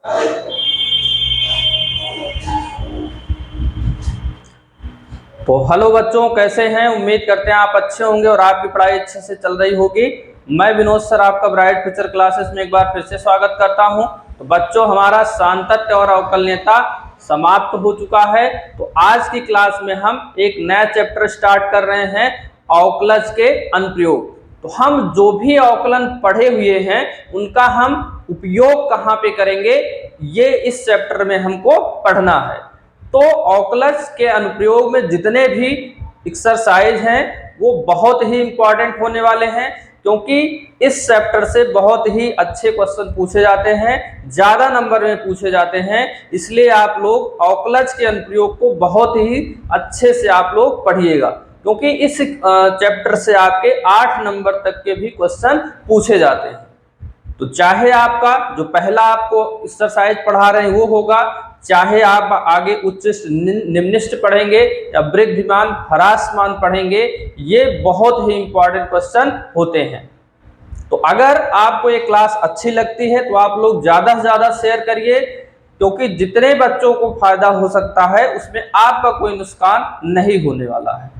तो हेलो बच्चों, कैसे हैं? उम्मीद करते हैं आप अच्छे होंगे और आपकी पढ़ाई अच्छे से चल रही होगी। मैं विनोद सर आपका ब्राइट फ्यूचर क्लासेस में एक बार फिर से स्वागत करता हूं। तो बच्चों, हमारा सांतत्य और अवकलनीयता समाप्त हो चुका है। तो आज की क्लास में हम एक नया चैप्टर स्टार्ट कर रहे हैं, अवकलज के अनुप्रयोग। तो हम जो भी अवकलन पढ़े हुए हैं उनका हम उपयोग कहाँ पे करेंगे, ये इस चैप्टर में हमको पढ़ना है। तो अवकलज के अनुप्रयोग में जितने भी एक्सरसाइज हैं वो बहुत ही इंपॉर्टेंट होने वाले हैं, क्योंकि इस चैप्टर से बहुत ही अच्छे क्वेश्चन पूछे जाते हैं, ज्यादा नंबर में पूछे जाते हैं। इसलिए आप लोग अवकलज के अनुप्रयोग को बहुत ही अच्छे से आप लोग पढ़िएगा, क्योंकि इस चैप्टर से आपके 8 नंबर तक के भी क्वेश्चन पूछे जाते हैं। तो चाहे आपका जो पहला आपको एक्सरसाइज पढ़ा रहे हैं वो होगा, चाहे आप आगे उच्चिष्ट निम्निष्ट पढ़ेंगे या वृद्धिमान ह्रासमान पढ़ेंगे, ये बहुत ही इंपॉर्टेंट क्वेश्चन होते हैं। तो अगर आपको ये क्लास अच्छी लगती है तो आप लोग ज्यादा से ज्यादा शेयर करिए, क्योंकि जितने बच्चों को फायदा हो सकता है उसमें आपका कोई नुकसान नहीं होने वाला है।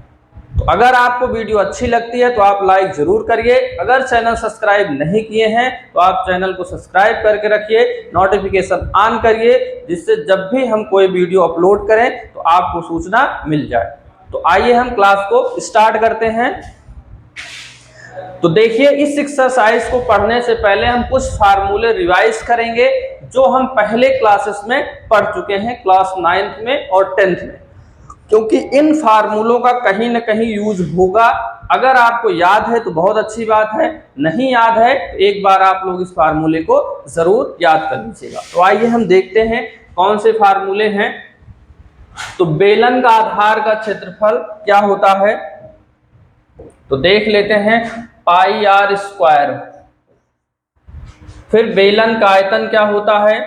तो अगर आपको वीडियो अच्छी लगती है तो आप लाइक जरूर करिए। अगर चैनल सब्सक्राइब नहीं किए हैं तो आप चैनल को सब्सक्राइब करके रखिए, नोटिफिकेशन ऑन करिए, जिससे जब भी हम कोई वीडियो अपलोड करें तो आपको सूचना मिल जाए। तो आइए हम क्लास को स्टार्ट करते हैं। तो देखिए, इस एक्सरसाइज को पढ़ने से पहले हम कुछ फार्मूले रिवाइज करेंगे जो हम पहले क्लासेस में पढ़ चुके हैं, क्लास 9th में और 10th में, क्योंकि इन फार्मूलों का कहीं ना कहीं यूज होगा। अगर आपको याद है तो बहुत अच्छी बात है, नहीं याद है तो एक बार आप लोग इस फार्मूले को जरूर याद कर लीजिएगा। तो आइए हम देखते हैं कौन से फार्मूले हैं। तो बेलन का आधार का क्षेत्रफल क्या होता है, तो देख लेते हैं, पाई आर स्क्वायर। फिर बेलन का आयतन क्या होता है,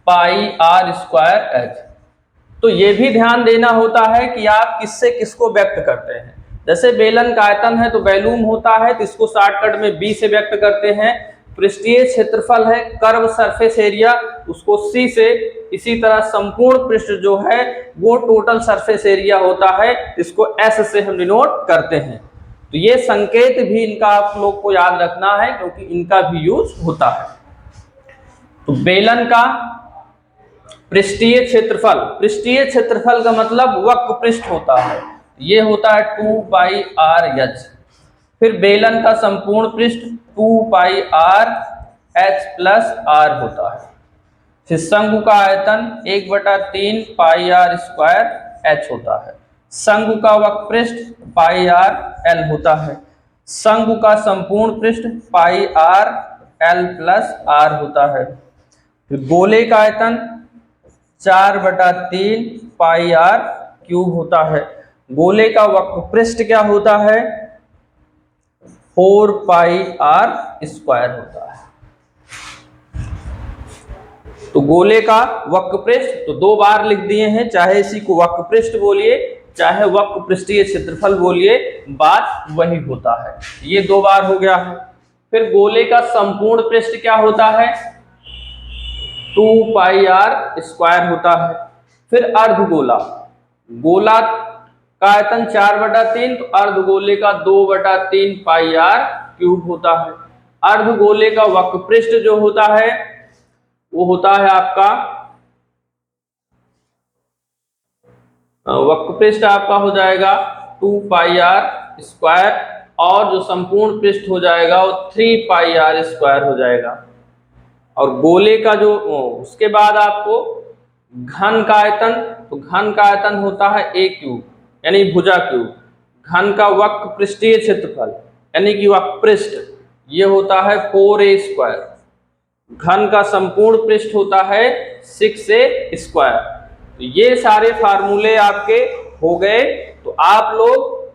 पाई आर स्क्वायर एच। तो ये भी ध्यान देना होता है कि आप किससे किसको व्यक्त करते हैं। जैसे बेलन का आयतन है तो वैल्यूम होता है, तो इसको शॉर्टकट में बी से व्यक्त करते हैं। पृष्ठीय क्षेत्रफल है, कर्व सरफेस एरिया, उसको सी से। इसी तरह संपूर्ण पृष्ठ जो है वो टोटल सरफेस एरिया होता है, इसको एस से हम डिनोट करते हैं। तो ये संकेत भी इनका आप लोग को याद रखना है, क्योंकि इनका भी यूज होता है। तो बेलन का पृष्ठीय क्षेत्रफल, पृष्ठीय क्षेत्रफल का मतलब वक्र पृष्ठ होता है, ये होता है 2 पाई आर एच। फिर बेलन का संपूर्ण पृष्ठ 2 पाई आर एच प्लस आर होता है। फिर शंकु का आयतन 1/3 पाई आर स्क्वायर एच होता है। शंकु का वक्र पृष्ठ पाई आर एल होता है। शंकु का संपूर्ण पृष्ठ पाई आर एल प्लस आर होता है। फिर गोले का आयतन 4/3 पाई आर क्यूब होता है। गोले का वक्र पृष्ठ क्या होता है, 4 पाई आर स्क्वायर होता है। तो गोले का वक्र पृष्ठ तो 2 बार लिख दिए हैं, चाहे इसी को वक्र पृष्ठ बोलिए चाहे वक्र पृष्ठीय क्षेत्रफल बोलिए, बात वही होता है। ये 2 बार हो गया है। फिर गोले का संपूर्ण पृष्ठ क्या होता है, 2 पाई आर स्क्वायर होता है। फिर अर्धगोला, गोला का आयतन 4/3, तो अर्धगोले का 2/3 पाई आर क्यूब होता है। अर्धगोले का वक्र पृष्ठ जो होता है वो होता है आपका, वक्र पृष्ठ आपका हो जाएगा 2 पाई आर स्क्वायर, और जो संपूर्ण पृष्ठ हो जाएगा वो 3 पाई आर स्क्वायर हो जाएगा। और गोले का जो उसके बाद आपको घन का आयतन, तो घन का आयतन होता है a क्यूब, यानी भुजा क्यूब। घन का वक्र पृष्ठीय क्षेत्रफल यानी कि वक्र पृष्ठ, ये होता है 4a स्क्वायर। घन का संपूर्ण पृष्ठ होता है 6a स्क्वायर। तो ये सारे फार्मूले आपके हो गए, तो आप लोग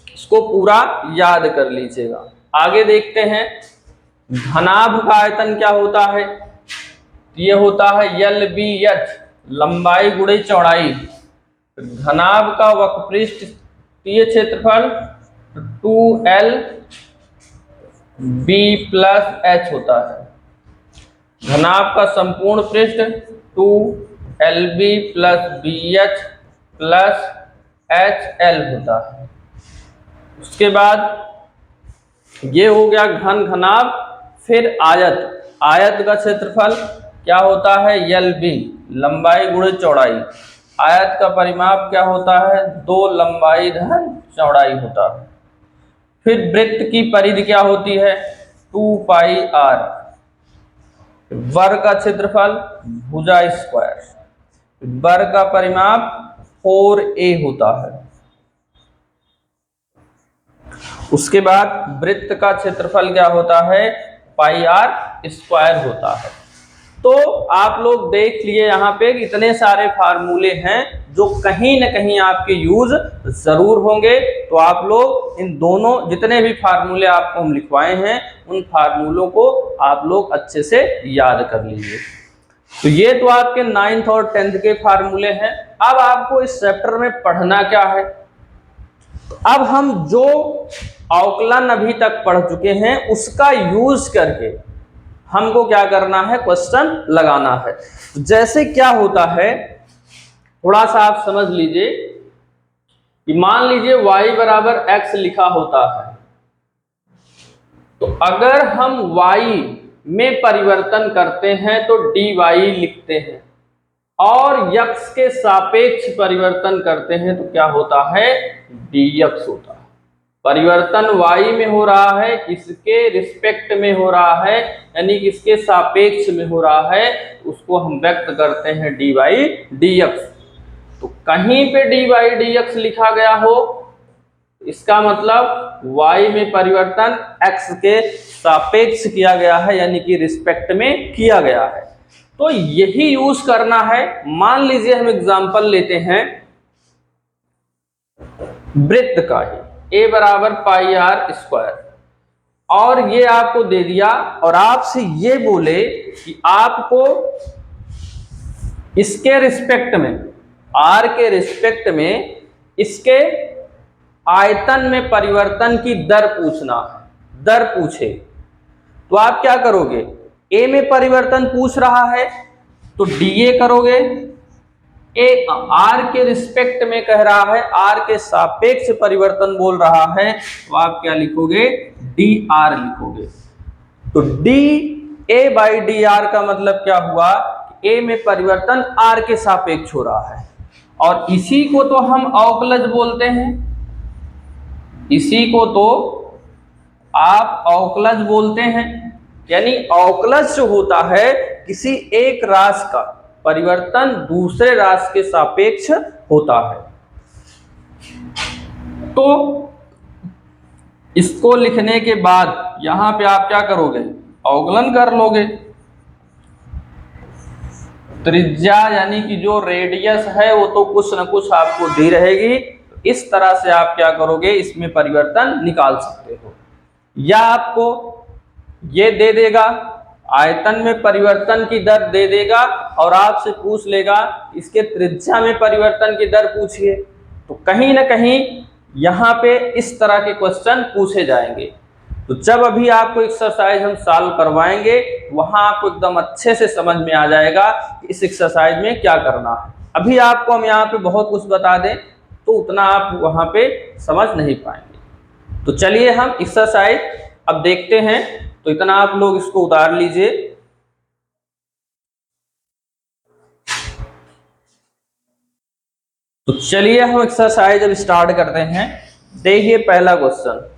इसको पूरा याद कर लीजिएगा। आगे देखते हैं, घनाभ का आयतन क्या होता है, ये होता है LBH, लंबाई गुणे चौड़ाई। घनाभ का वक्र पृष्ठीय क्षेत्रफल 2LB प्लस H होता है। घनाभ का संपूर्ण पृष्ठ 2LB plus BH plus HL होता है। उसके बाद ये हो गया घन घनाभ। फिर आयत, आयत का क्षेत्रफल क्या होता है? LB, लंबाई गुणे चौड़ाई। आयत का परिमाप क्या होता है? 2 लंबाई धन चौड़ाई होता है। फिर वृत्त की परिधि क्या होती है? 2πr। वर्ग का क्षेत्रफल भुजा स्क्वायर। वर्ग का परिमाप 4a होता है। उसके बाद वृत्त का क्षेत्रफल क्या होता है? πr² होता है। तो आप लोग देख लिए यहाँ पे इतने सारे फार्मूले हैं जो कहीं न कहीं आपके यूज जरूर होंगे। तो आप लोग इन दोनों जितने भी फार्मूले आपको हम लिखवाए हैं उन फार्मूलों को आप लोग अच्छे से याद कर लीजिए। तो ये तो आपके 9th और 10th के फार्मूले हैं। अब आपको इस चैप्टर में पढ़ना क्या है? तो अब हम जो अवकलन अभी तक पढ़ चुके हैं उसका यूज करके हमको क्या करना है? क्वेश्चन लगाना है। तो जैसे क्या होता है, थोड़ा सा आप समझ लीजिए कि मान लीजिए y बराबर x लिखा होता है। तो अगर हम y में परिवर्तन करते हैं तो dy लिखते हैं, और x के सापेक्ष परिवर्तन करते हैं तो क्या होता है? dx होता है। परिवर्तन y में हो रहा है, किसके रिस्पेक्ट में हो रहा है, यानी किसके सापेक्ष में हो रहा है, उसको हम व्यक्त करते हैं dy dx। तो कहीं पे dy dx लिखा गया हो इसका मतलब y में परिवर्तन x के सापेक्ष किया गया है, यानी कि रिस्पेक्ट में किया गया है। तो यही यूज करना है। मान लीजिए हम एग्जांपल लेते हैं वृत्त का ही, a बराबर πr², और ये आपको दे दिया और आपसे ये बोले कि आपको इसके रिस्पेक्ट में, r के रिस्पेक्ट में इसके आयतन में परिवर्तन की दर पूछना है। दर पूछे तो आप क्या करोगे? a में परिवर्तन पूछ रहा है तो dA करोगे, r के रिस्पेक्ट में कह रहा है, r के सापेक्ष परिवर्तन बोल रहा है, तो आप क्या लिखोगे? dr लिखोगे। तो dA/dr का मतलब क्या हुआ? a में परिवर्तन r के सापेक्ष हो रहा है, और इसी को तो हम अवकलज बोलते हैं। इसी को तो आप अवकलज बोलते हैं, यानी अवकलज जो होता है किसी एक राशि का परिवर्तन दूसरे राशि के सापेक्ष होता है। तो इसको लिखने के बाद यहां पे आप क्या करोगे? अवकलन कर लोगे। त्रिज्या यानी कि जो रेडियस है वो तो कुछ न कुछ आपको दी रहेगी, इस तरह से आप क्या करोगे? इसमें परिवर्तन निकाल सकते हो। या आपको ये दे देगा, आयतन में परिवर्तन की दर दे देगा, और आपसे पूछ लेगा इसके त्रिज्या में परिवर्तन की दर पूछिए। तो कहीं ना कहीं यहाँ पे इस तरह के क्वेश्चन पूछे जाएंगे। तो जब अभी आपको एक्सरसाइज हम सॉल्व करवाएंगे वहां आपको एकदम अच्छे से समझ में आ जाएगा कि इस एक्सरसाइज में क्या करना है। अभी आपको हम यहाँ पे बहुत कुछ बता दें तो उतना आप वहां पे समझ नहीं पाएंगे। तो चलिए हम एक्सरसाइज अब देखते हैं। तो इतना आप लोग इसको उतार लीजिए। तो चलिए हम एक्सरसाइज अब स्टार्ट करते हैं। देखिए पहला क्वेश्चन,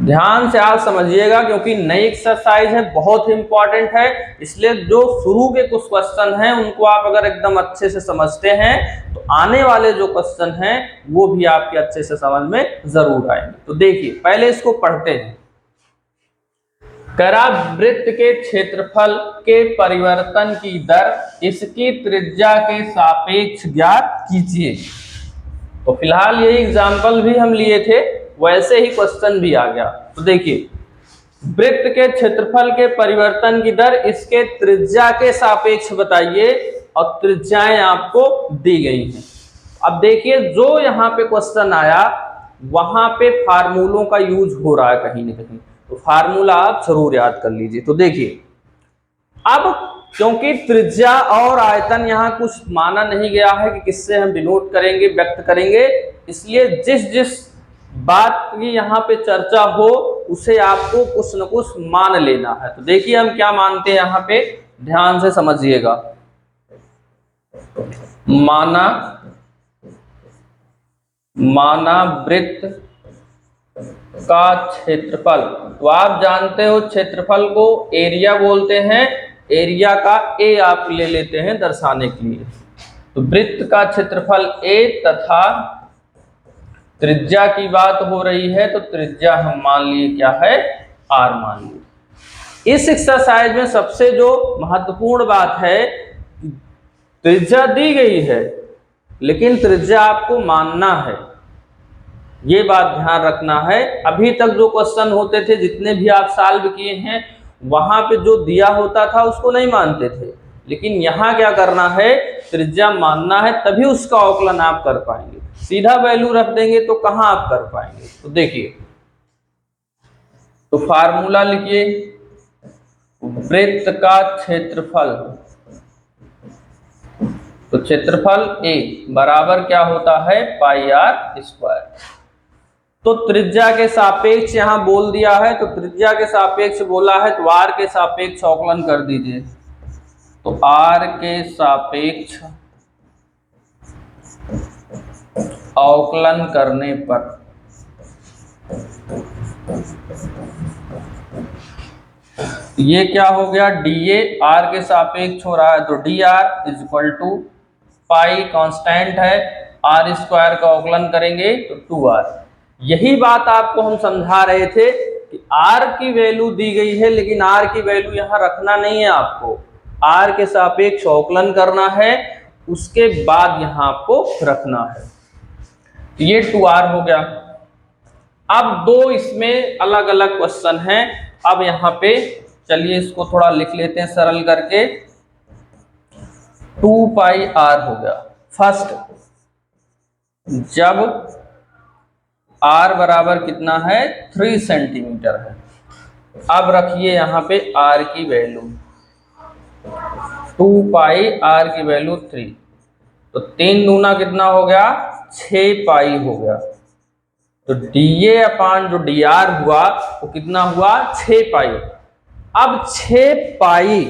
ध्यान से आप समझिएगा क्योंकि नई एक्सरसाइज है, बहुत इंपॉर्टेंट है, इसलिए जो शुरू के कुछ क्वेश्चन हैं उनको आप अगर एकदम अच्छे से समझते हैं तो आने वाले जो क्वेश्चन हैं वो भी आपके अच्छे से समझ में जरूर आएंगे। तो देखिए पहले इसको पढ़ते हैं। करा वृत्त के क्षेत्रफल के परिवर्तन की दर इसकी त्रिज्या के सापेक्ष ज्ञात कीजिए। तो फिलहाल यही एग्जाम्पल भी हम लिए थे, वैसे ही क्वेश्चन भी आ गया। तो देखिए वृत्त के क्षेत्रफल के परिवर्तन की दर इसके त्रिज्या के सापेक्ष बताइए, और त्रिज्याएं आपको दी गई हैं। अब देखिए जो यहाँ पे क्वेश्चन आया वहां पे फार्मूलों का यूज हो रहा है कहीं ना कहीं। तो फार्मूला आप जरूर याद कर लीजिए। तो देखिए, अब क्योंकि त्रिज्या और आयतन यहाँ कुछ माना नहीं गया है कि किससे हम डिनोट करेंगे, व्यक्त करेंगे, इसलिए जिस जिस बात की यहाँ पे चर्चा हो उसे आपको कुछ न कुछ मान लेना है। तो देखिए हम क्या मानते हैं यहाँ पे, ध्यान से समझिएगा। माना वृत्त का क्षेत्रफल, तो आप जानते हो क्षेत्रफल को एरिया बोलते हैं, एरिया का ए आप ले लेते हैं दर्शाने के लिए। तो वृत्त का क्षेत्रफल ए तथा त्रिज्या की बात हो रही है, तो त्रिज्या हम मान लिए क्या है, आर मान लिए। इस एक्सरसाइज में सबसे जो महत्वपूर्ण बात है, त्रिज्या दी गई है लेकिन त्रिज्या आपको मानना है, ये बात ध्यान रखना है। अभी तक जो क्वेश्चन होते थे, जितने भी आप सॉल्व किए हैं, वहां पे जो दिया होता था उसको नहीं मानते थे, लेकिन यहाँ क्या करना है, त्रिज्या मानना है, तभी उसका आकलन आप कर पाएंगे। सीधा वैल्यू रख देंगे तो कहाँ आप कर पाएंगे। तो देखिए, तो फार्मूला लिखिए, वृत्त का क्षेत्रफल, तो क्षेत्रफल ए बराबर क्या होता है, पाई आर स्क्वायर। तो त्रिज्या के सापेक्ष यहां बोल दिया है, तो त्रिज्या के सापेक्ष बोला है तो आर के सापेक्ष अवकलन कर दीजिए। तो आर के सापेक्ष अवकलन करने पर ये क्या हो गया, डीए आर के सापेक्ष हो रहा है, तो D R is equal to pi constant है, आर स्क्वायर का अवकलन करेंगे तो 2r। यही बात आपको हम समझा रहे थे कि r की वैल्यू दी गई है, लेकिन r की वैल्यू यहाँ रखना नहीं है, आपको r के सापेक्ष अवकलन करना है, उसके बाद यहाँ आपको रखना है। ये 2r हो गया। अब दो इसमें अलग अलग क्वेश्चन हैं। अब यहाँ पे चलिए इसको थोड़ा लिख लेते हैं सरल करके। 2 पाई r हो गया। फर्स्ट, जब r बराबर कितना है, 3 सेंटीमीटर है। अब रखिए यहाँ पे r की वैल्यू, 2 पाई r की वैल्यू 3, तो 3 दूना कितना हो गया, 6 पाई हो गया। तो dA अपान जो dr हुआ वो कितना हुआ, 6 पाई। अब 6 पाई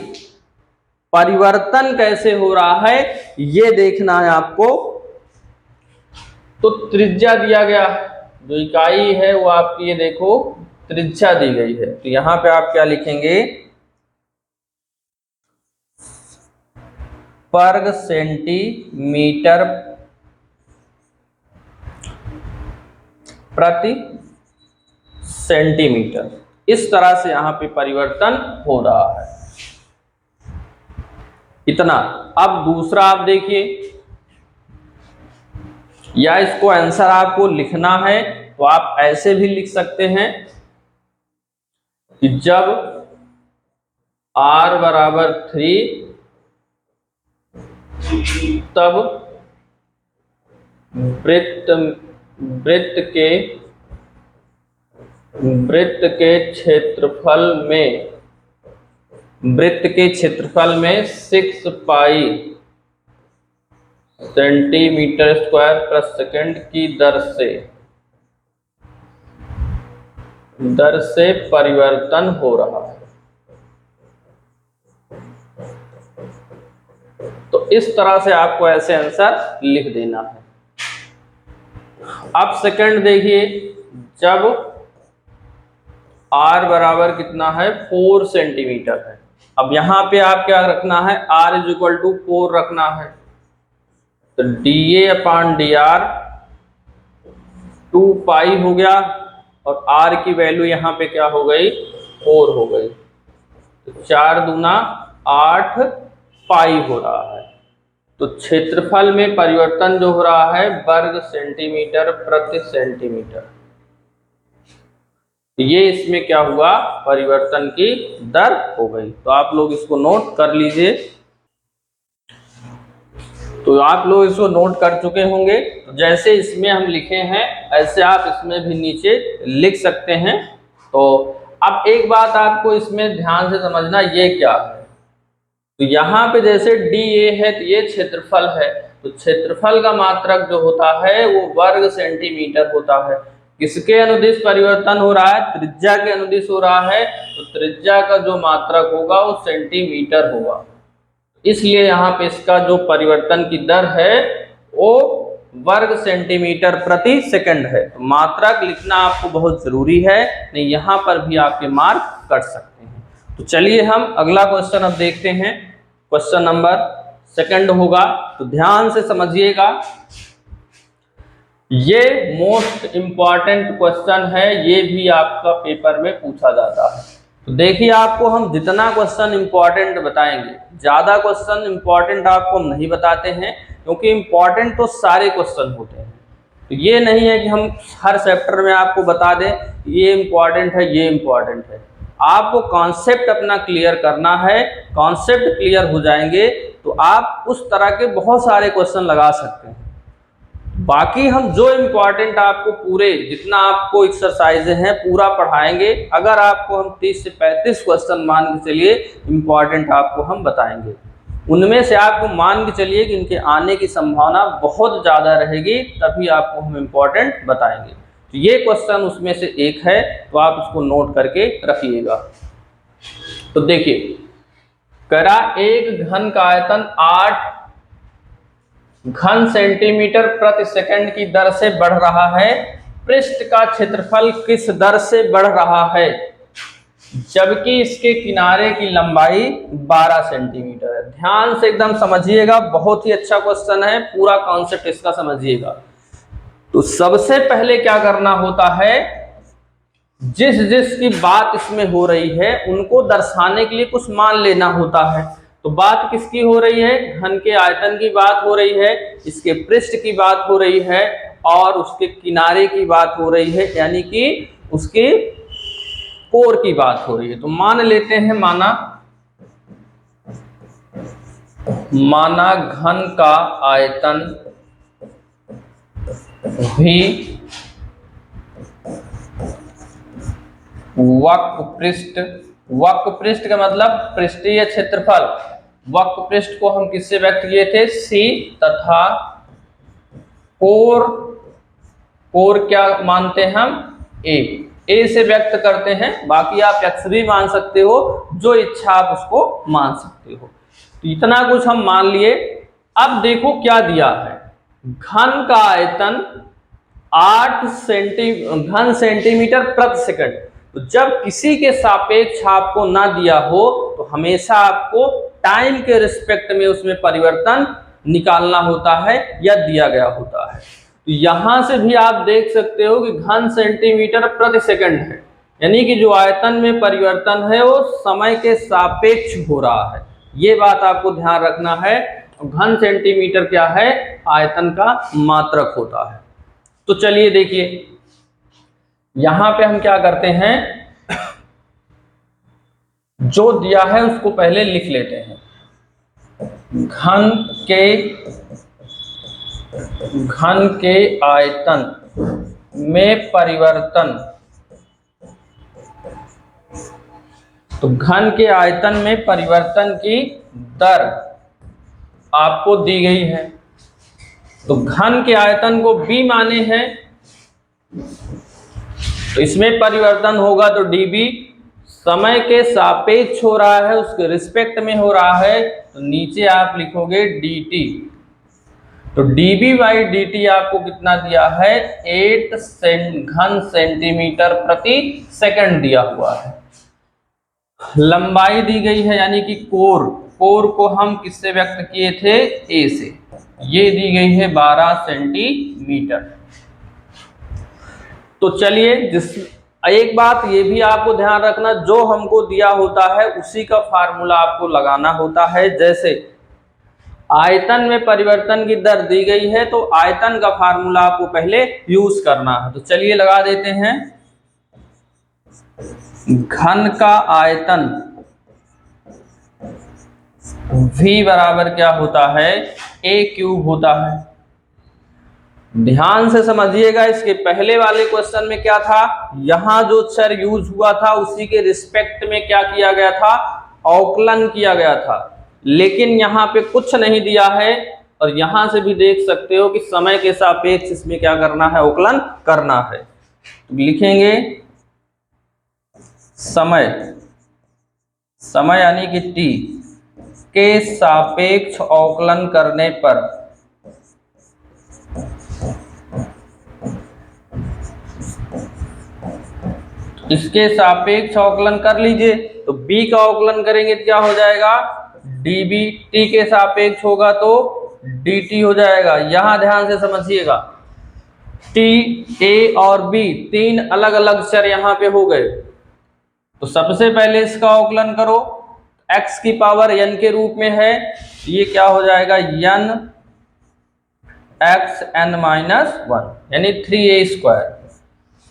परिवर्तन कैसे हो रहा है ये देखना है आपको। तो त्रिज्या दिया गया, जो इकाई है वो आपकी ये देखो त्रिज्या दी गई है, तो यहां पे आप क्या लिखेंगे, वर्ग सेंटीमीटर प्रति सेंटीमीटर। इस तरह से यहां पे परिवर्तन हो रहा है, इतना। अब दूसरा आप देखिए, या इसको आंसर आपको लिखना है तो आप ऐसे भी लिख सकते हैं कि जब r बराबर 3 तब वृत्त के क्षेत्रफल में 6 पाई सेंटीमीटर स्क्वायर प्रति सेकंड की दर से परिवर्तन हो रहा है। तो इस तरह से आपको ऐसे आंसर लिख देना है। अब सेकंड देखिए, जब r बराबर कितना है, 4 सेंटीमीटर है। अब यहां पे आप क्या रखना है, r इज इक्वल टू 4 रखना है, तो dA अपान dr 2 पाई हो गया, और r की वैल्यू यहां पे क्या हो गई, 4 हो गई, तो 4 दूना 8 पाई हो रहा है। तो क्षेत्रफल में परिवर्तन जो हो रहा है, वर्ग सेंटीमीटर प्रति सेंटीमीटर। ये इसमें क्या हुआ, परिवर्तन की दर हो गई। तो आप लोग इसको नोट कर लीजिए। तो आप लोग इसको नोट कर चुके होंगे, तो जैसे इसमें हम लिखे हैं ऐसे आप इसमें भी नीचे लिख सकते हैं। तो अब एक बात आपको इसमें ध्यान से समझना, ये क्या है, तो यहाँ पे जैसे डी ए है तो ये क्षेत्रफल है, तो क्षेत्रफल का मात्रक जो होता है वो वर्ग सेंटीमीटर होता है। किसके अनुदिश परिवर्तन हो रहा है, त्रिज्या के अनुदिश हो रहा है, तो त्रिज्या का जो मात्रक होगा वो सेंटीमीटर होगा। इसलिए यहाँ पे इसका जो परिवर्तन की दर है वो वर्ग सेंटीमीटर प्रति सेकंड है। तो मात्रक लिखना आपको बहुत जरूरी है, नहीं यहाँ पर भी आपके मार्क कट सकते हैं। तो चलिए हम अगला क्वेश्चन अब देखते हैं। क्वेश्चन नंबर सेकंड होगा, तो ध्यान से समझिएगा, ये मोस्ट इंपॉर्टेंट क्वेश्चन है, ये भी आपका पेपर में पूछा जाता है। तो देखिए आपको हम जितना क्वेश्चन इंपॉर्टेंट बताएंगे, ज्यादा क्वेश्चन इंपॉर्टेंट आपको हम नहीं बताते हैं, क्योंकि इंपॉर्टेंट तो सारे क्वेश्चन होते हैं। तो ये नहीं है कि हम हर चैप्टर में आपको बता दें ये इंपॉर्टेंट है ये इंपॉर्टेंट है। आपको कॉन्सेप्ट अपना क्लियर करना है, कॉन्सेप्ट क्लियर हो जाएंगे तो आप उस तरह के बहुत सारे क्वेश्चन लगा सकते हैं। बाकी हम जो इम्पोर्टेंट आपको पूरे जितना आपको एक्सरसाइज हैं पूरा पढ़ाएंगे। अगर आपको हम 30 से 35 क्वेश्चन मान के चलिए इम्पोर्टेंट आपको हम बताएंगे, उनमें से आपको मान के चलिए कि इनके आने की संभावना बहुत ज़्यादा रहेगी, तभी आपको हम इम्पोर्टेंट बताएंगे। तो ये क्वेश्चन उसमें से एक है, तो आप इसको नोट करके रखिएगा। तो देखिए, करा एक घन का आयतन 8 घन सेंटीमीटर प्रति सेकंड की दर से बढ़ रहा है, पृष्ठ का क्षेत्रफल किस दर से बढ़ रहा है, जबकि इसके किनारे की लंबाई 12 सेंटीमीटर है। ध्यान से एकदम समझिएगा, बहुत ही अच्छा क्वेश्चन है, पूरा कॉन्सेप्ट इसका समझिएगा। तो सबसे पहले क्या करना होता है, जिस जिसकी बात इसमें हो रही है उनको दर्शाने के लिए कुछ मान लेना होता है। तो बात किसकी हो रही है, घन के आयतन की बात हो रही है, इसके पृष्ठ की बात हो रही है और उसके किनारे की बात हो रही है, यानी कि उसके कोर की बात हो रही है। तो मान लेते हैं, माना घन का आयतन भी वक्र पृष्ठ का मतलब पृष्ठीय क्षेत्रफल, वक्र पृष्ठ को हम किससे व्यक्त किए थे, सी, तथा कोर क्या मानते हैं हम, ए से व्यक्त करते हैं। बाकी आप एक्स भी मान सकते हो, जो इच्छा आप उसको मान सकते हो। तो इतना कुछ हम मान लिए। अब देखो क्या दिया है, घन का आयतन 8 घन सेंटीमीटर प्रति सेकंड। तो जब किसी के सापेक्ष आपको ना दिया हो तो हमेशा आपको टाइम के रिस्पेक्ट में उसमें परिवर्तन निकालना होता है या दिया गया होता है। तो यहां से भी आप देख सकते हो कि घन सेंटीमीटर प्रति सेकंड है, यानी कि जो आयतन में परिवर्तन है वो समय के सापेक्ष हो रहा है। ये बात आपको ध्यान रखना है। घन सेंटीमीटर क्या है, आयतन का मात्रक होता है। तो चलिए देखिए, यहां पे हम क्या करते हैं, जो दिया है उसको पहले लिख लेते हैं। घन के आयतन में परिवर्तन, तो घन के आयतन में परिवर्तन की दर आपको दी गई है। तो घन के आयतन को b माने हैं, तो इसमें परिवर्तन होगा तो dB समय के सापेक्ष हो रहा है, उसके रिस्पेक्ट में हो रहा है, तो नीचे आप लिखोगे dt। तो dB/dt आपको कितना दिया है, 8 घन सेंटीमीटर प्रति सेकंड दिया हुआ है। लंबाई दी गई है, यानी कि कोर को हम किससे व्यक्त किए थे, a से, ये दी गई है 12 सेंटीमीटर। तो चलिए, एक बात ये भी आपको ध्यान रखना, जो हमको दिया होता है उसी का फार्मूला आपको लगाना होता है। जैसे आयतन में परिवर्तन की दर दी गई है तो आयतन का फार्मूला आपको पहले यूज करना है। तो चलिए लगा देते हैं, घन का आयतन v बराबर क्या होता है, a क्यूब होता है। ध्यान से समझिएगा, इसके पहले वाले क्वेश्चन में क्या था, यहां जो चर यूज हुआ था उसी के रिस्पेक्ट में क्या किया गया था, अवकलन किया गया था। लेकिन यहाँ पे कुछ नहीं दिया है, और यहां से भी देख सकते हो कि समय के सापेक्ष इसमें क्या करना है, अवकलन करना है। तो लिखेंगे समय, समय यानी कि टी के सापेक्ष अवकलन करने पर इसके सापेक्ष अवकलन कर लीजिए। तो b का अवकलन करेंगे तो क्या हो जाएगा, db, t के सापेक्ष होगा तो dt हो जाएगा। यहां ध्यान से समझिएगा, t, a और b तीन अलग अलग चर यहां पे हो गए। तो सबसे पहले इसका अवकलन करो, x की पावर n के रूप में है, ये क्या हो जाएगा, n x n माइनस 1 यानी 3a²।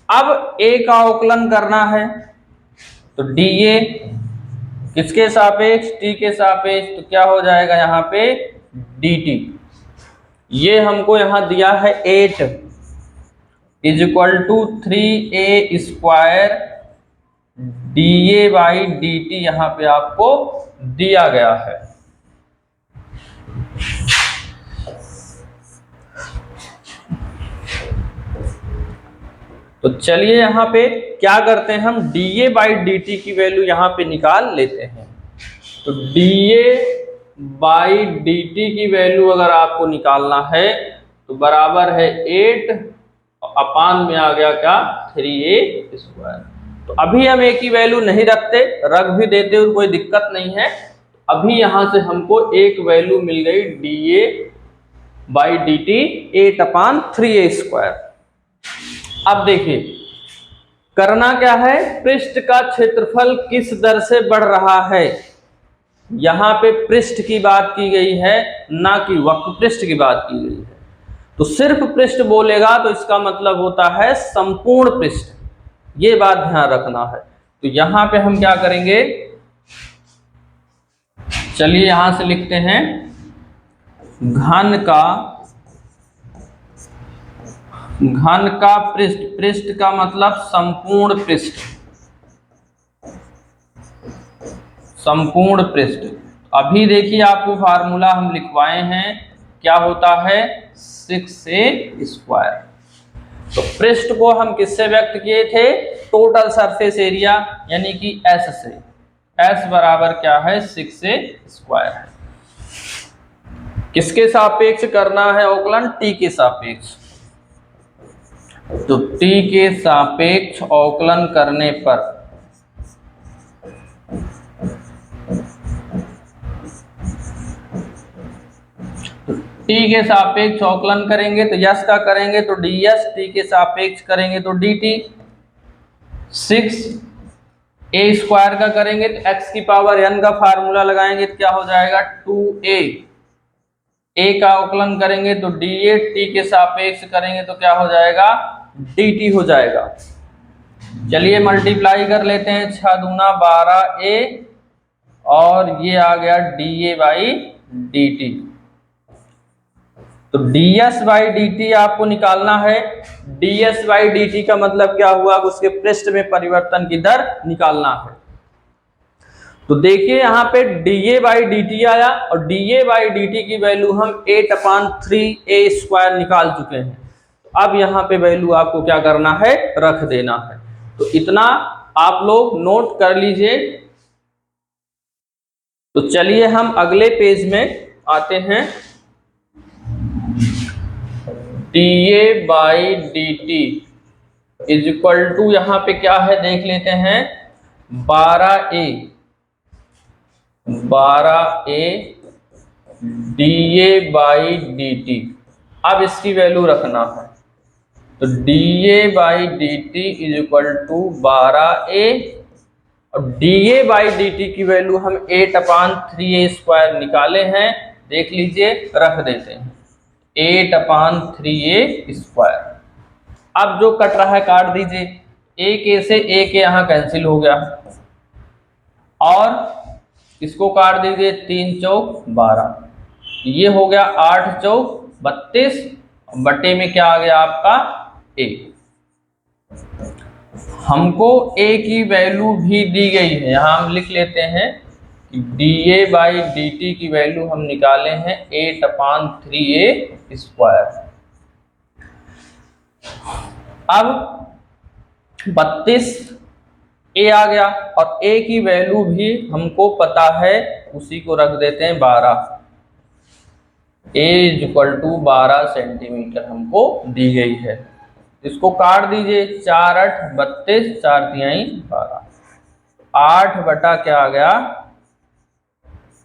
अब a का अवकलन करना है, तो dA किसके सापेक्ष, t के सापेक्ष, तो क्या हो जाएगा यहाँ पे dt। ये हमको यहाँ दिया है 8 is equal to 3a² dA/dt, यहाँ पे आपको दिया गया है। तो चलिए यहाँ पे क्या करते हैं, हम dA/dt की वैल्यू यहाँ पे निकाल लेते हैं। तो dA/dt की वैल्यू अगर आपको निकालना है तो बराबर है 8 अपान में आ गया क्या, 3a²। तो अभी हम a की वैल्यू नहीं रखते, रख भी देते हो कोई दिक्कत नहीं है। अभी यहां से हमको एक वैल्यू मिल गई dA/dt 8/3a²। अब देखिए करना क्या है, पृष्ठ का क्षेत्रफल किस दर से बढ़ रहा है। यहां पे पृष्ठ की बात की गई है, ना कि वक्र पृष्ठ की बात की गई है। तो सिर्फ पृष्ठ बोलेगा तो इसका मतलब होता है संपूर्ण पृष्ठ, ये बात ध्यान रखना है। तो यहां पे हम क्या करेंगे, चलिए यहां से लिखते हैं घन का पृष्ठ, पृष्ठ का मतलब संपूर्ण पृष्ठ, संपूर्ण पृष्ठ। अभी देखिए आपको फार्मूला हम लिखवाए हैं, क्या होता है 6a²। तो पृष्ठ को हम किससे व्यक्त किए थे, टोटल सरफेस एरिया यानी कि S से। S बराबर क्या है 6a²। किसके सापेक्ष करना है अवकलन, t के सापेक्ष। तो t के सापेक्ष अवकलन करने पर t के सापेक्ष अवकलन करेंगे तो यस का करेंगे तो ds, t के सापेक्ष करेंगे तो dt। 6a² का करेंगे तो x की पावर n का फार्मूला लगाएंगे तो क्या हो जाएगा 2a। a का अवकलन करेंगे तो dA, t के सापेक्ष करेंगे तो क्या हो जाएगा dt हो जाएगा। चलिए मल्टीप्लाई कर लेते हैं, 6 दूना 12a और ये आ गया dA/dt। तो ds/dt आपको निकालना है। ds/dt का मतलब क्या हुआ, उसके पृष्ठ में परिवर्तन की दर निकालना है। तो देखिए यहाँ पे dA/dt आया और dA/dt की वैल्यू हम 8/3a² निकाल चुके हैं। तो अब यहाँ पे वैल्यू आपको क्या करना है, रख देना है। तो इतना आप लोग नोट कर लीजिए। तो चलिए हम अगले पेज में आते हैं। dA/dt इज इक्वल टू यहाँ पे क्या है देख लेते हैं, 12a dA/dt। अब इसकी वैल्यू रखना है, तो dA/dt is equal to 12a और dA/dt की वैल्यू हम 8/3a² निकाले हैं, देख लीजिए रख देते हैं 8/3a²। अब जो कट रहा है काट दीजिए, एक a से एक यहाँ कैंसिल हो गया और इसको काट दीजिए, 3 चौक 12, ये हो गया 8 चौक 32, बटे में क्या आ गया आपका a। हमको a की वैल्यू भी दी गई है, यहां हम लिख लेते हैं कि dA/dt की वैल्यू हम निकाले हैं 8/3a²। अब 32 a आ गया और a की वैल्यू भी हमको पता है, उसी को रख देते हैं 12। a = 12 सेंटीमीटर हमको दी गई है। इसको काट दीजिए, 4 8 32, 4 तिहाई 12, 8 बटा क्या आ गया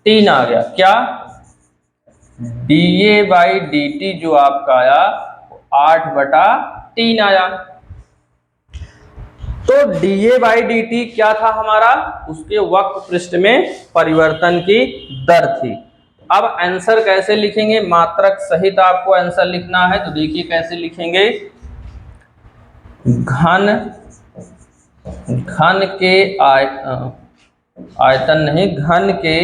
3 आ गया। क्या dA/dt जो आपका आया 8/3 आया। तो dA/dt क्या था हमारा, उसके वक्र पृष्ठ में परिवर्तन की दर थी। अब आंसर कैसे लिखेंगे, मात्रक सहित आपको आंसर लिखना है। तो देखिए कैसे लिखेंगे, घन के आयतन नहीं, घन के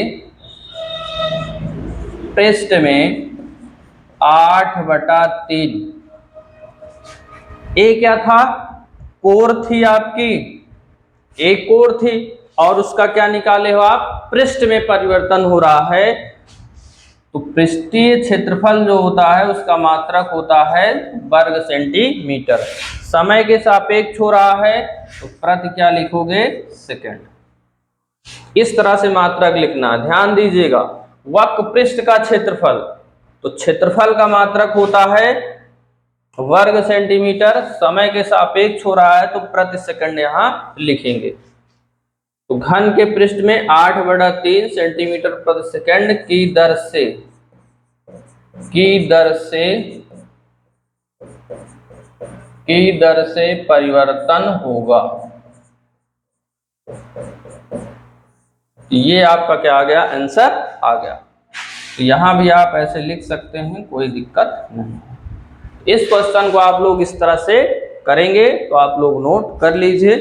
पृष्ठ में 8/3। ए क्या था, कोर थी आपकी, एक कोर थी और उसका क्या निकाले हो आप, पृष्ठ में परिवर्तन हो रहा है। तो पृष्ठीय क्षेत्रफल जो होता है उसका मात्रक होता है वर्ग सेंटीमीटर। समय के सापेक्ष हो रहा है तो प्रति क्या लिखोगे, सेकंड। इस तरह से मात्रक लिखना, ध्यान दीजिएगा। वक्र पृष्ठ का क्षेत्रफल, तो क्षेत्रफल का मात्रक होता है वर्ग सेंटीमीटर, समय के सापेक्ष हो रहा है तो प्रति सेकंड यहां लिखेंगे। तो घन के पृष्ठ में 8/3 सेंटीमीटर प्रति सेकंड की दर से परिवर्तन होगा। ये आपका क्या आ गया, आंसर आ गया। तो यहां भी आप ऐसे लिख सकते हैं, कोई दिक्कत नहीं। इस क्वेश्चन को आप लोग इस तरह से करेंगे तो आप लोग नोट कर लीजिए।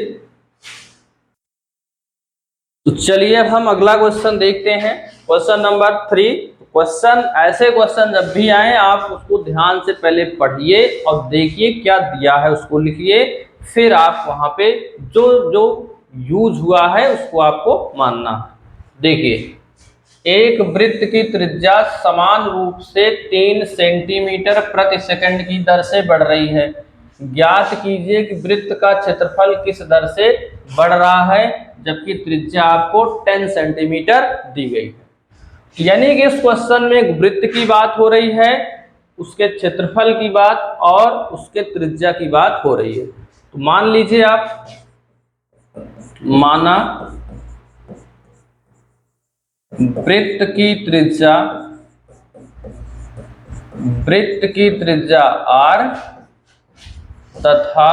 तो चलिए अब हम अगला क्वेश्चन देखते हैं, क्वेश्चन नंबर 3। क्वेश्चन, ऐसे क्वेश्चन जब भी आए आप उसको ध्यान से पहले पढ़िए और देखिए क्या दिया है उसको लिखिए, फिर आप वहां पे जो जो यूज हुआ है उसको आपको मानना है। देखिए, एक वृत्त की त्रिज्या समान रूप से 3 सेंटीमीटर प्रति सेकंड की दर से बढ़ रही है। ज्ञात कीजिए कि वृत्त का क्षेत्रफल किस दर से बढ़ रहा है, जबकि त्रिज्या आपको 10 सेंटीमीटर दी गई है। यानी कि इस क्वेश्चन में एक वृत्त की बात हो रही है, उसके क्षेत्रफल की बात और उसके त्रिज्या की बात हो रही है। तो मान लीजिए आप, माना वृत्त की त्रिज्या r तथा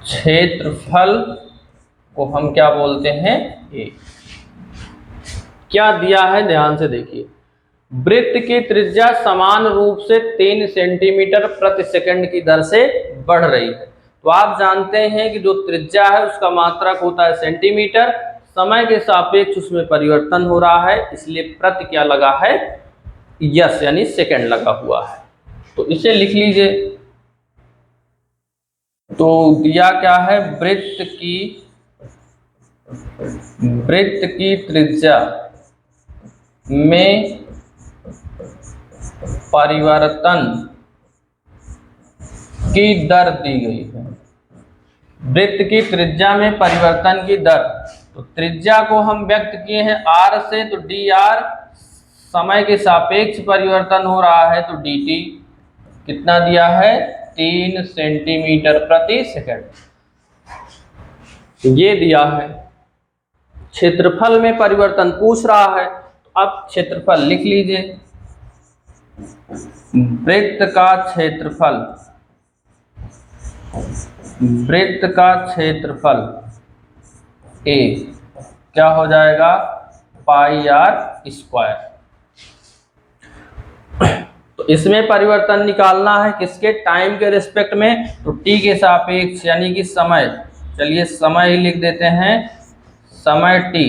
क्षेत्रफल को हम क्या बोलते हैं, a। क्या दिया है ध्यान से देखिए, वृत्त की त्रिज्या समान रूप से 3 सेंटीमीटर प्रति सेकंड की दर से बढ़ रही है। तो आप जानते हैं कि जो त्रिज्या है उसका मात्रक होता है सेंटीमीटर, समय के सापेक्ष उसमें परिवर्तन हो रहा है, इसलिए प्रति क्या लगा है, यस यानी सेकंड लगा हुआ है। तो इसे लिख लीजिए। तो दिया क्या है, वृत्त की त्रिज्या में परिवर्तन की दर दी गई है। वृत्त की त्रिज्या में परिवर्तन की दर, तो त्रिज्या को हम व्यक्त किए हैं r से, तो dr, समय के सापेक्ष परिवर्तन हो रहा है तो dt कितना दिया है, 3 सेंटीमीटर प्रति सेकंड, ये दिया है। क्षेत्रफल में परिवर्तन पूछ रहा है, तो अब क्षेत्रफल लिख लीजिए। वृत्त का क्षेत्रफल a क्या हो जाएगा, πr²। तो इसमें परिवर्तन निकालना है किसके, टाइम के रिस्पेक्ट में, तो t के सापेक्ष यानी कि समय, चलिए समय ही लिख देते हैं, समय t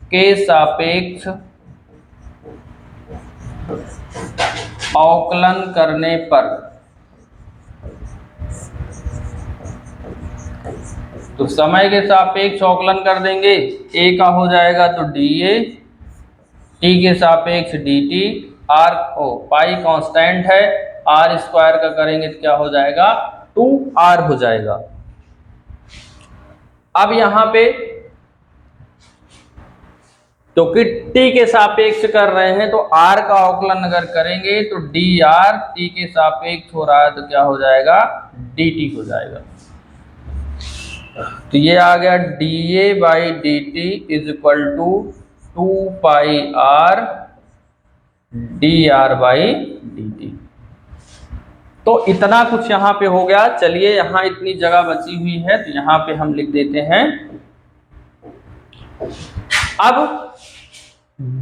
के सापेक्ष अवकलन करने पर, तो समय के सापेक्ष अवकलन कर देंगे, a का हो जाएगा तो dA, t के सापेक्ष dt, r पाई कांस्टेंट है, r स्क्वायर का करेंगे तो क्या हो जाएगा 2r हो जाएगा। अब यहां पे क्योंकि t के सापेक्ष कर रहे हैं तो r का अवकलन अगर करेंगे तो dr, t के सापेक्ष हो रहा है तो क्या हो जाएगा dt हो जाएगा। तो ये आ गया dA by dt is equal to 2 pi r dr by dt। तो इतना कुछ यहाँ पे हो गया। चलिए यहाँ इतनी जगह बची हुई है तो यहाँ पे हम लिख देते हैं। अब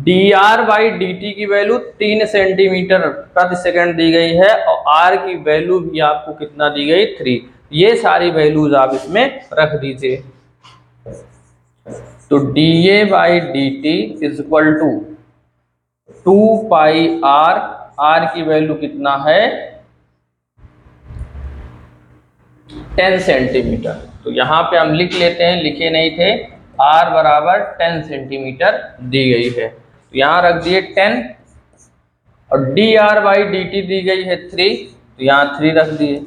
dr बाई dt की वैल्यू 3 सेंटीमीटर प्रति सेकंड दी गई है और r की वैल्यू भी आपको कितना दी गई 3। ये सारी वैल्यूज आप इसमें रख दीजिए। तो dA by dt is equal to 2 pi r की वैल्यू कितना है 10 सेंटीमीटर। तो यहाँ पे हम लिख लेते हैं, लिखे नहीं थे, r बराबर 10 सेंटीमीटर दी गई है तो यहाँ रख दिए 10 और dr बाई dt दी गई है 3 तो यहाँ 3 रख दिए।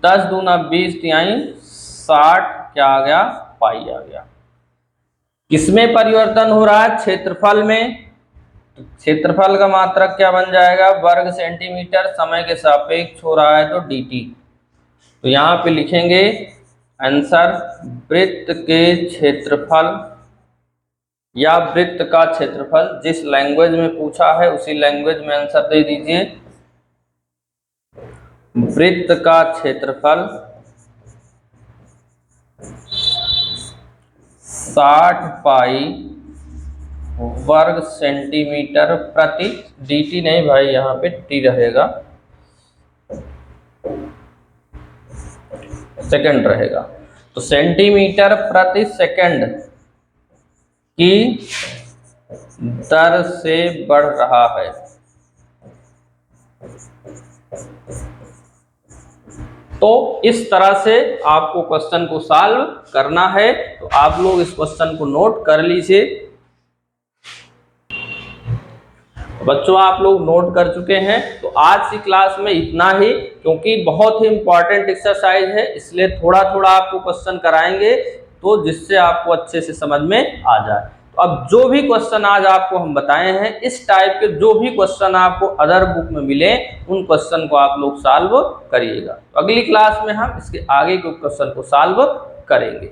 10 दूना 20 तिहाई 60 क्या आ गया पाई आ गया। किसमें परिवर्तन हो रहा है क्षेत्रफल में, तो क्षेत्रफल का मात्रक क्या बन जाएगा वर्ग सेंटीमीटर, समय के सापेक्ष हो रहा है तो dt। तो यहाँ पे लिखेंगे आंसर वृत्त के क्षेत्रफल या वृत्त का क्षेत्रफल, जिस लैंग्वेज में पूछा है उसी लैंग्वेज में आंसर दे दीजिए। वृत्त का क्षेत्रफल 60 पाई वर्ग सेंटीमीटर प्रति, dt नहीं भाई यहाँ पे t रहेगा, सेकंड रहेगा। तो सेंटीमीटर प्रति सेकंड की दर से बढ़ रहा है। तो इस तरह से आपको क्वेश्चन को सॉल्व करना है। तो आप लोग इस क्वेश्चन को नोट कर लीजिए। बच्चों आप लोग नोट कर चुके हैं। तो आज की क्लास में इतना ही, क्योंकि बहुत ही इंपॉर्टेंट एक्सरसाइज है इसलिए थोड़ा थोड़ा आपको क्वेश्चन कराएंगे तो जिससे आपको अच्छे से समझ में आ जाए। तो अब जो भी क्वेश्चन आज आपको हम बताए हैं, इस टाइप के जो भी क्वेश्चन आपको अदर बुक में मिले उन क्वेश्चन को आप लोग सॉल्व करिएगा। तो अगली क्लास में हम इसके आगे के क्वेश्चन को सॉल्व करेंगे।